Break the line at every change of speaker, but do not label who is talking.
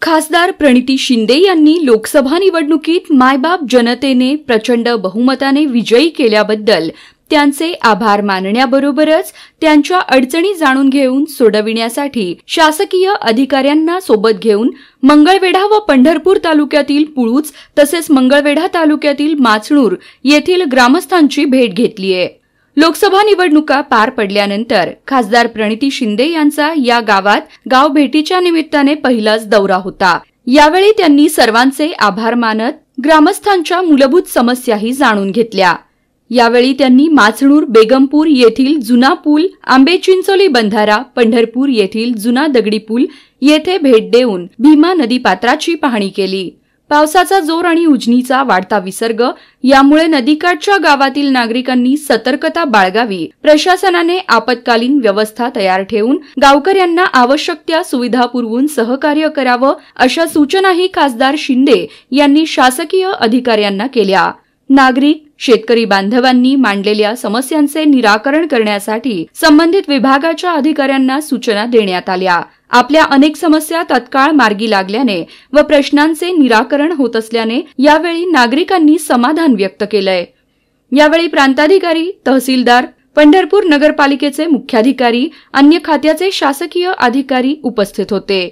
खासदार प्रणिती शिंदे यांनी लोकसभा निवडणुकीत मायबाप जनतेने प्रचंड बहुमताने विजयी केल्याबद्दल त्यांचे आभार मानण्याबरोबरच त्यांच्या अडचणी जाणून घेऊन सोडविण्यासाठी शासकीय अधिकाऱ्यांना सोबत घेऊन मंगळवेढा व पंढरपूर तालुक्यातील पुळूच तसेच मंगळवेढा तालुक्यातील माचणूर येथील ग्रामस्थांची भेट घेतली आहे। लोकसभा निवडणुका पार पडल्यानंतर खासदार प्रणिती शिंदे यांचा या गावात गाव भेटीच्या निमित्ताने पहिलाच दौरा होता। यावेळी त्यांनी सर्वांचे आभार मानत ग्रामस्थांच्या मूलभूत समस्याही जाणून घेतल्या। यावेळी त्यांनी माचणूर बेगमपूर येथील जुना पूल, आंबेचिंचोली बंधारा, पंढरपूर येथील जुना दगडी पूल येथे भेट देऊन भीमा नदी पात्राची पाहणी केली। पावसाचा जोर आणि उजनीचा वाढता विसर्ग यामुळे नदीकाठच्या गावातील नागरिकांनी सतर्कता बाळगावी, प्रशासनाने आपत्कालीन व्यवस्था तयार ठेवून गावकऱ्यांना आवश्यक त्या सुविधा पुरवून सहकार्य करावं अशा सूचनाही खासदार शिंदे यांनी शासकीय अधिकाऱ्यांना केल्या। नागरिक शेतकरी बांधवांनी मांडलेल्या समस्यांचे निराकरण करण्यासाठी संबंधित विभागाच्या अधिकाऱ्यांना सूचना देण्यात आल्या। आपल्या अनेक समस्या तत्काळ मार्गी लागल्याने व प्रश्नांचे निराकरण होत असल्याने यावेळी नागरिकांनी समाधान व्यक्त केलंय। यावेळी प्रांताधिकारी, तहसीलदार, पंढरपूर नगरपालिकेचे मुख्याधिकारी, अन्य खात्याचे शासकीय अधिकारी उपस्थित होते।